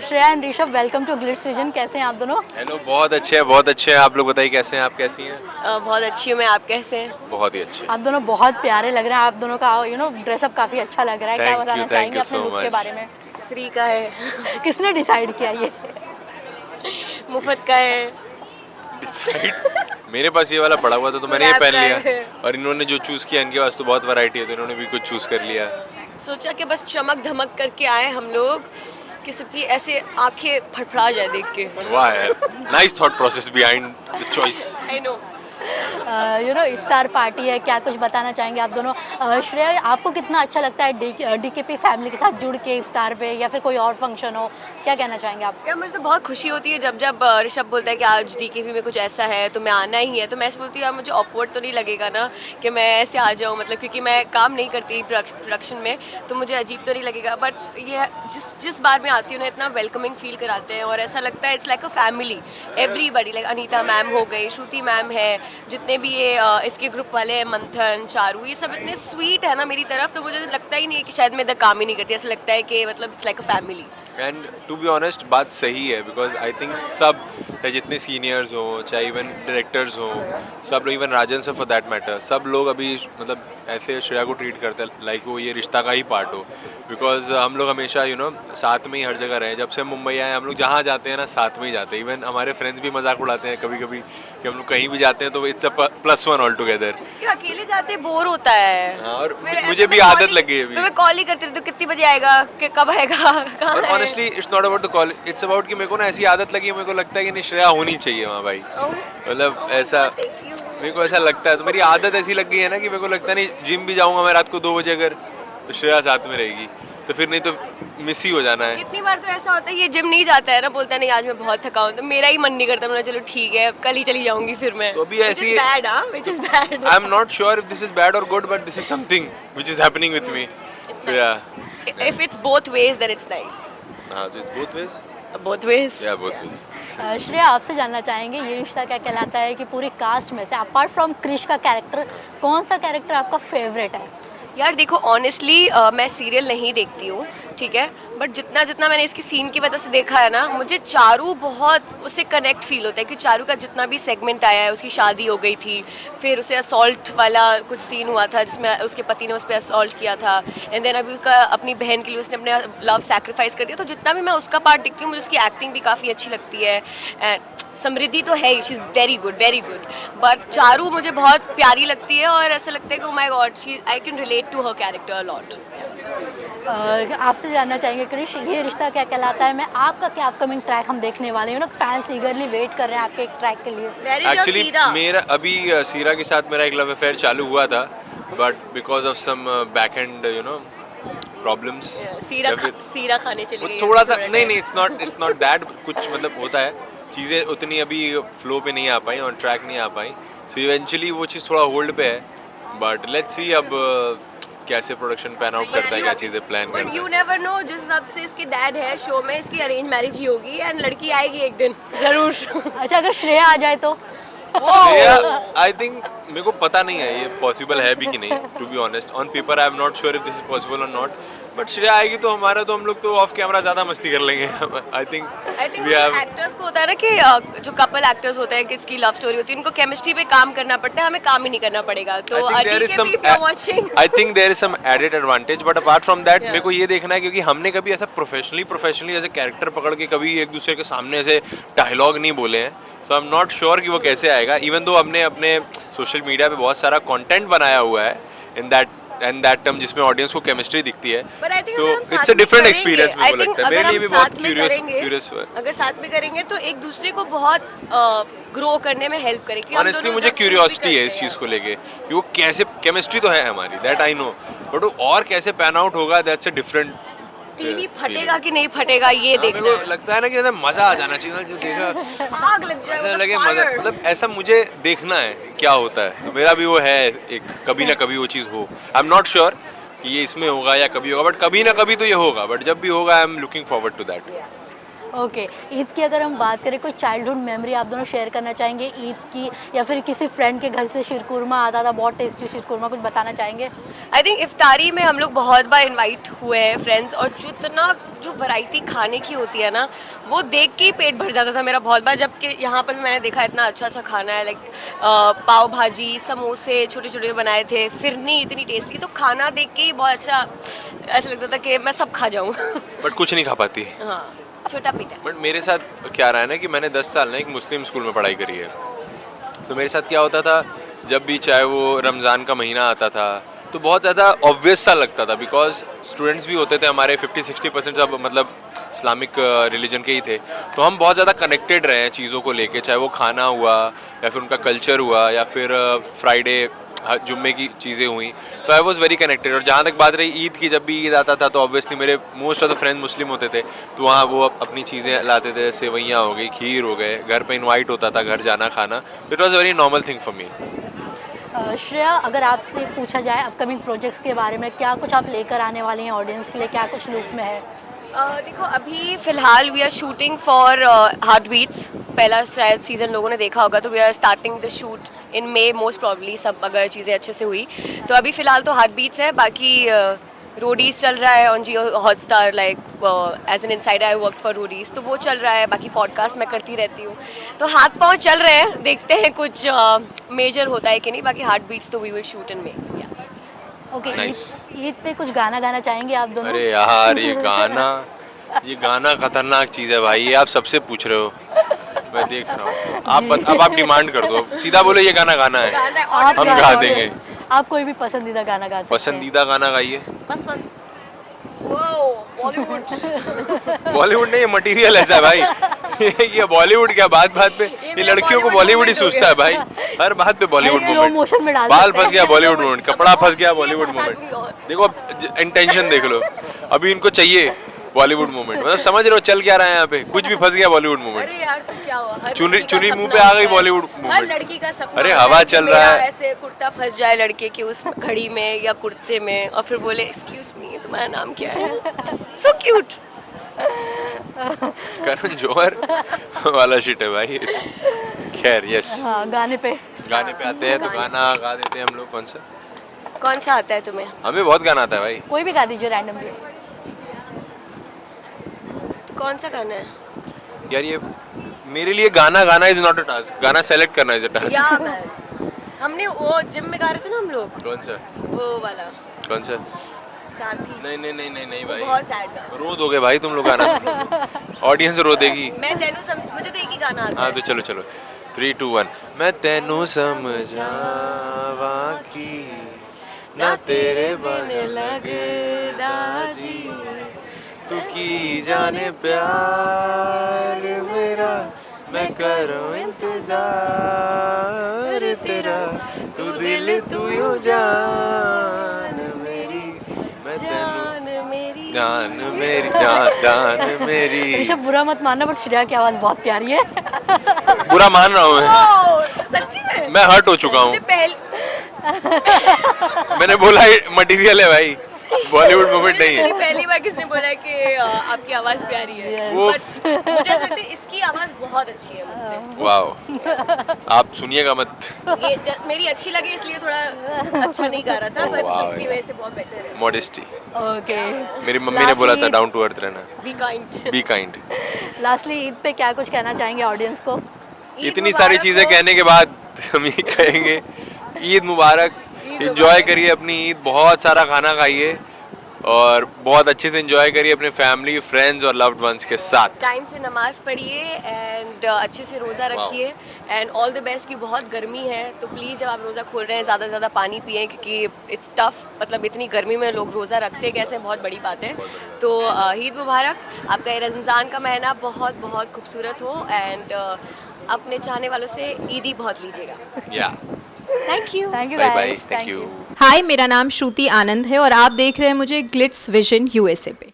Shreya and Rishabh, welcome to Glitz Vision. कैसे हैं आप दोनों? हेलो, बहुत अच्छे हैं, बहुत अच्छे हैं। आप लोग बताइए कैसे हैं, आप कैसी हैं? बहुत अच्छी हूँ मैं, आप कैसे हैं? बहुत ही अच्छे। आप दोनों बहुत प्यारे लग रहे हैं। आप दोनों का ड्रेसअप काफी अच्छा लग रहा है। क्या Thank बताना you, thank चाहेंगे you अपने so लुक के much. बारे में? फ्री का है, किसने डिसाइड किया ये? मुफ्त का है। डिसाइड मेरे पास ये वाला पड़ा हुआ था तो मैंने ये पहन लिया, और इन्होंने जो चूज किया, इनके पास तो बहुत वैरायटी है तो इन्होंने भी कुछ चूज कर लिया। सोचा कि बस चमक धमक करके आए हम लोग, कि सबकी ऐसे आंखें फड़फड़ा जाए देख के। वाह यार, nice thought process behind the choice. I know. इफ्तार पार्टी है, क्या कुछ बताना चाहेंगे आप दोनों? श्रेया, आपको कितना अच्छा लगता है डीकेपी फैमिली के साथ जुड़ के इफ्तार पे, या फिर कोई और फंक्शन हो? क्या कहना चाहेंगे आप? यार मुझे तो बहुत खुशी होती है जब ऋषभ बोलता है कि आज डीकेपी में कुछ ऐसा है तो मैं आना ही है, तो मैं ऐसे बोलती हूँ यार मुझे ऑकवर्ड तो नहीं लगेगा ना कि मैं ऐसे आ जाऊँ, मतलब क्योंकि मैं काम नहीं करती प्रोडक्शन में, तो मुझे अजीब तो नहीं लगेगा। बट ये जिस बार मैं आती हूँ ना, इतना वेलकमिंग फील कराते हैं और ऐसा लगता है it's like a family. Everybody, like Anita ma'am हो गई, श्रुति मैम है, जितने भी ये इसके ग्रुप वाले हैं, मंथन, चारू, ये सब इतने स्वीट है ना मेरी तरफ, तो मुझे लगता ही नहीं है कि शायद मैं इधर काम ही नहीं करती। ऐसा लगता है कि मतलब it's like a family. And to be honest, बात सही है, बिकॉज आई थिंक सब, चाहे जितने सीनियर्स हों, चाहे इवन डायरेक्टर्स हों, सब लोग, इवन राजन से फॉर दैट मैटर, सब लोग अभी मतलब ऐसे श्रेया को ट्रीट करते हैं लाइक वो ये रिश्ता का ही पार्ट हो। बिकॉज हम लोग हमेशा साथ में ही हर जगह रहे। जब से हम मुंबई आए, हम लोग जहाँ जाते हैं ना, साथ में ही जाते हैं। इवन हमारे फ्रेंड्स भी मजाक उड़ाते हैं कभी कभी कि हम लोग कहीं भी जाते हैं तो इट्स अ +1 ऑल टुगेदर। अकेले जाते बोर होता है। हाँ, और फिर मुझे भी आदत लग गई है अभी। तो मैं कॉल ही करती रहती हूँ, कितनी बजे आएगा, कि कब आएगा, कहाँ है? Honestly it's not about the call, it's about कि मेरे को ना ऐसी आदत लगी है, मेरे को लगता है कि नहीं, श्रेया होनी चाहिए वहाँ भाई। मतलब ऐसा मेरे को ऐसा लगता है, तो मेरी आदत ऐसी लग गई है ना कि मेरे को लगता है नहीं, जिम भी जाऊँगा मैं रात को 2 बजे अगर, तो श्रेया साथ में रहेगी, तो फिर नहीं तो मिस ही हो जाना है। कितनी बार तो ऐसा होता है ये जिम नहीं जाता है ना, बोलता है नहीं आज मैं बहुत थका हूँ, तो मेरा ही मन नहीं करता, मैं चलो ठीक है कल ही चली जाऊंगी फिर मैं। तो अभी ऐसी bad, which is bad. I am not sure if this is bad और good, but this is something which is happening with me. So yeah, if it's both ways then it's nice. हां, it's both ways. Both ways, yeah both ways. Shreya, आपसे जानना चाहेंगे ये रिश्ता क्या कहलाता है कि पूरी कास्ट में से अपार्ट फ्रॉम क्रिश का कैरेक्टर, कौन सा कैरेक्टर आपका फेवरेट है? यार देखो ऑनेस्टली मैं सीरियल नहीं देखती हूँ, ठीक है, बट जितना मैंने इसकी सीन की वजह से देखा है ना, मुझे चारू बहुत उससे कनेक्ट फील होता है कि चारू का जितना भी सेगमेंट आया है, उसकी शादी हो गई थी, फिर उसे असॉल्ट वाला कुछ सीन हुआ था जिसमें उसके पति ने उस पर असॉल्ट किया था, एंड देन अभी उसका अपनी बहन के लिए उसने अपने लव सैक्रिफाइस कर दिया। तो जितना भी मैं उसका पार्ट देखती हूँ, मुझे उसकी एक्टिंग भी काफ़ी अच्छी लगती है। एंड समृद्धि तो है ही, she is very good, but Charu मुझे बहुत प्यारी लगती है और ऐसा लगता है कि my god, I can relate to हर कैरेक्टर अ लॉट। आपसे जानना चाहेंगे क्रिश, ये रिश्ता क्या कहलाता है मैं आपका क्या अपकमिंग ट्रैक हम देखने वाले हैं? फैंस ईगरली वेट कर रहे हैं आपके एक ट्रैक के लिए। एक्चुअली मेरा अभी सीरा के साथ मेरा एक लव अफेयर चालू हुआ था, but because of some back end problems सीरा खाने चली गई थोड़ा सा। नहीं, इट्स नॉट दैट, कुछ मतलब होता है, चीज़ें उतनी अभी फ्लो पे नहीं आ पाई, ऑन ट्रैक नहीं आ पाई, सो इवेंचुअली वो चीज़ थोड़ा होल्ड पे है। बट लेट्स सी अब कैसे प्रोडक्शन पैन आउट करता है, क्या चीज़ें प्लान करता है। यू नेवर नो, जिस हिसाब से इसके डैड है शो में, इसकी अरेंज मैरिज ही होगी एंड लड़की आएगी एक दिन जरूर। अच्छा, अगर श्रेया आ जाए तो? आई थिंक मेरे को पता नहीं है ये पॉसिबल है भी कि नहीं, to be honest. On paper I am not sure if this is possible और नॉट, बट श्रेया आएगी तो हम लोग तो ऑफ कैमरा ज़्यादा मस्ती कर लेंगे। I think we have actors को होता है ना कि जो कपल एक्टर्स होते हैं, किसकी लव स्टोरी होती है, उनको केमिस्ट्री पे काम करना पड़ता है, हमें काम ही नहीं करना पड़ेगा। तो I think there is some added advantage, but apart from that मेरे को ये देखना है, क्योंकि हमने कभी ऐसा प्रोफेशनली ऐसे कैरेक्टर पकड़ के कभी एक दूसरे के सामने ऐसे डायलॉग नहीं बोले हैं, सो आई एम नॉट श्योर कि वो कैसे आएगा। इवन दो हमने अपने सोशल मीडिया पे बहुत सारा कंटेंट बनाया हुआ है इन दैट टर्म, जिसमें ऑडियंस को केमिस्ट्री दिखती है, so it's a different experience. मेरे को लगता है मेरे लिए भी बहुत क्यूरियस हुआ। अगर साथ में करेंगे तो एक दूसरे को बहुत ग्रो करने में हेल्प करेगी। ऑनेस्टली मुझे क्यूरियोसिटी है इस चीज़ को लेके कि वो कैसे, केमिस्ट्री तो है हमारी, दैट आई नो, बट वो और कैसे पैन आउट होगा, दैट्स अ डिफरेंट। टीवी फटेगा कि नहीं फटेगा ये देखना है। लगता है ना कि मतलब मजा आ जाना चाहिए, जो देखा आग लग जाए, लगे मजा, मतलब ऐसा मुझे देखना है क्या होता है। मेरा भी वो है एक, कभी ना कभी वो चीज़ हो। आई एम नॉट श्योर कि ये इसमें होगा या कभी होगा, बट कभी ना कभी तो ये होगा, बट जब भी होगा I am looking forward to that. Okay, Eid की अगर हम बात करें, कोई चाइल्डहुड मेमोरी आप दोनों शेयर करना चाहेंगे ईद की, या फिर किसी फ्रेंड के घर से शीरकुरमा आता था, बहुत टेस्टी शीरकुरमा, कुछ बताना चाहेंगे? आई थिंक इफ्तारी में हम लोग बहुत बार इनवाइट हुए हैं फ्रेंड्स, और जो वैरायटी खाने की होती है ना, वो देख के ही पेट भर जाता था मेरा बहुत बार। जबकि यहाँ पर भी मैंने देखा इतना अच्छा अच्छा खाना है, लाइक पाव भाजी, समोसे छोटे छोटे बनाए थे, फिरनी इतनी टेस्टी, तो खाना देख के ही बहुत अच्छा ऐसा लगता था कि मैं सब खा जाऊँ। बट कुछ नहीं खा पाती। हाँ, छोटा पीटा। बट मेरे साथ क्या रहा है ना कि मैंने 10 साल ना एक मुस्लिम स्कूल में पढ़ाई करी है, तो मेरे साथ क्या होता था, जब भी चाहे वो रमज़ान का महीना आता था तो बहुत ज़्यादा ऑब्वियस सा लगता था, बिकॉज स्टूडेंट्स भी होते थे हमारे 50-60% सब मतलब इस्लामिक रिलीजन के ही थे, तो हम बहुत ज़्यादा कनेक्टेड रहे हैं चीज़ों को लेके, चाहे वो खाना हुआ या फिर उनका कल्चर हुआ या फिर फ्राइडे जुम्मे की चीज़ें हुई, तो आई वॉज वेरी कनेक्टेड। और जहाँ तक बात रही ईद की, जब भी ईद आता था तो ऑब्वियसली मेरे मोस्ट ऑफ द फ्रेंड मुस्लिम होते थे, तो वहाँ वो अपनी चीज़ें लाते थे, सेवैयाँ हो गई, खीर हो गए, घर पे इनवाइट होता था, घर जाना खाना, it was a very normal thing for me. Shreya, अगर आपसे पूछा जाए अपकमिंग प्रोजेक्ट्स के बारे में, क्या कुछ आप लेकर आने वाले हैं ऑडियंस के लिए, क्या कुछ लुक में है? देखो, अभी फ़िलहाल we are shooting for Heart Beats, पहला शायद सीज़न लोगों ने देखा होगा, तो we are starting the shoot in May most probably, सब अगर चीज़ें अच्छे से हुई तो। अभी फ़िलहाल तो हार्ट बीट्स है, बाकी रोडीज़ चल रहा है on Jio Hotstar, like as an insider I work for Roadies, तो वो चल रहा है। बाकी पॉडकास्ट मैं करती रहती हूँ, तो हाथ पाँव चल रहे हैं, देखते हैं कुछ मेजर होता है कि नहीं। बाकी हार्ट बीट्स तो we will shoot in May. Okay, Nice. Eid पे कुछ गाना गाना चाहेंगे आप दोनों? अरे यार ये गाना खतरनाक चीज़ है भाई, ये आप सबसे पूछ रहे हो, मैं देख रहा हूँ। अब आप डिमांड कर दो, सीधा बोलो ये गाना गाना है, आप हम गा देंगे। आप कोई भी पसंदीदा गाना गा सकते हैं। पसंदीदा गाना गाइए। पसंद बॉलीवुड। बॉलीवुड नहीं, ये मटेरियल ऐसा है भाई। ये बॉलीवुड क्या, बात बात पे ये लड़कियों को बॉलीवुड ही सूझता है भाई, हर बात पे बॉलीवुड स्लो मोशन में डाल बाल सकते हैं। फंस गया बॉलीवुड मोमेंट, कपड़ा फंस गया बॉलीवुड फंसा मोमेंट, दूंगी और। देखो इंटेंशन देख लो, अभी इनको चाहिए बॉलीवुड मोमेंट, मतलब समझ रहे हो चल क्या रहा है यहाँ पे, कुछ भी फंस गया बॉलीवुड मोमेंट। अरे यार, तो क्या हुआ, हर चुनरी लड़की का चुनरी मुंह सपना पे आ होता गई है। बॉलीवुड हर मोमेंट। लड़की का सपना अरे होता हवा है कि चल रहा मेरा है। ऐसे कुर्ता फंस जाए लड़के के उस घड़ी में या कुर्ते में, और फिर बोले एक्सक्यूज मी तुम्हारा नाम क्या है। So cute. करण जौहर वाला शिट है भाई। खैर यस, हाँ, गाने पे गाने पे आते हैं तो गाना गा देते हैं हम लोग। कौन सा आता है तुम्हें? हमें बहुत गाना आता है भाई। कोई भी गा दीजिए रैंडमली। तो कौन सा गाना है? यार ये मेरे लिए गाना गाना इज नॉट अ टास्क, गाना सेलेक्ट करना इज अ टास्क। या मैन, हमने वो जिम में गा रहे थे ना हम लोग, कौन सा वो वाला कौन सा? साथी। नहीं भाई, बहुत सैड गाना। रो दोगे भाई तुम लोग गाना सुनो, ऑडियंस रो देगी। मैं तेनू मुझे तो एक ही गाना आता हाँ है। तो चलो चलो 3 2 1। मैं तेनू समझावा की ना तेरे बन लगदा जी, तू की जाने प्यार मेरा, मैं करूं इंतजार तेरा, तू दिल तू यो जान मेरी, मैं तेनू मेरी जान मेरी जान मेरी। ऋषभ, बुरा मत मानना, बट श्रेया की आवाज़ बहुत प्यारी है। बुरा मान रहा हूँ मैं, सच्ची में मैं हर्ट हो चुका हूँ। मुझे पहले मैंने बोला मटेरियल है भाई, बॉलीवुड मूवमेंट नहीं है। पहली बार किसने बोला है कि आपकी आवाज प्यारी है? Yes. वो But मुझे ऐसा लगता है इसकी आवाज बहुत अच्छी है मुझसे। वाओ, आप सुनिएगा मत। ये मेरी अच्छी लगी इसलिए थोड़ा अच्छा नहीं गा रहा था, Oh, बट wow, इसकी yeah. वजह से बहुत बेटर है। मॉडेस्टी, ओके, मेरी मम्मी ने बोला था Lastly- डाउन टू अर्थ रहना, be kind. Be kind. Lastly Eid पे क्या कुछ कहना चाहेंगे ऑडियंस को? इतनी सारी चीज़ें कहने के बाद हम ये कहेंगे ईद मुबारक, इंजॉय करिए अपनी ईद, बहुत सारा खाना खाइए और बहुत अच्छे से इंजॉय करिए अपने फैमिली फ्रेंड्स और लव्ड वंस के साथ। टाइम से नमाज पढ़िए एंड अच्छे से रोज़ा रखिए एंड ऑल द बेस्ट। की बहुत गर्मी है, तो प्लीज़ जब आप रोज़ा खोल रहे हैं ज़्यादा से ज़्यादा पानी पिए, क्योंकि इट्स टफ, मतलब इतनी गर्मी में लोग रोज़ा रखते कैसे, बहुत बड़ी बात है। तो ईद मुबारक, आपका ये रमज़ान का महीना बहुत बहुत खूबसूरत हो एंड अपने चाहने वालों से ईदी बहुत लीजिएगा। Yeah thank you. Thank you bye bye, guys, thank you. Hi, मेरा नाम श्रुति आनंद है और आप देख रहे हैं मुझे ग्लिट्स विजन यूएसए पे।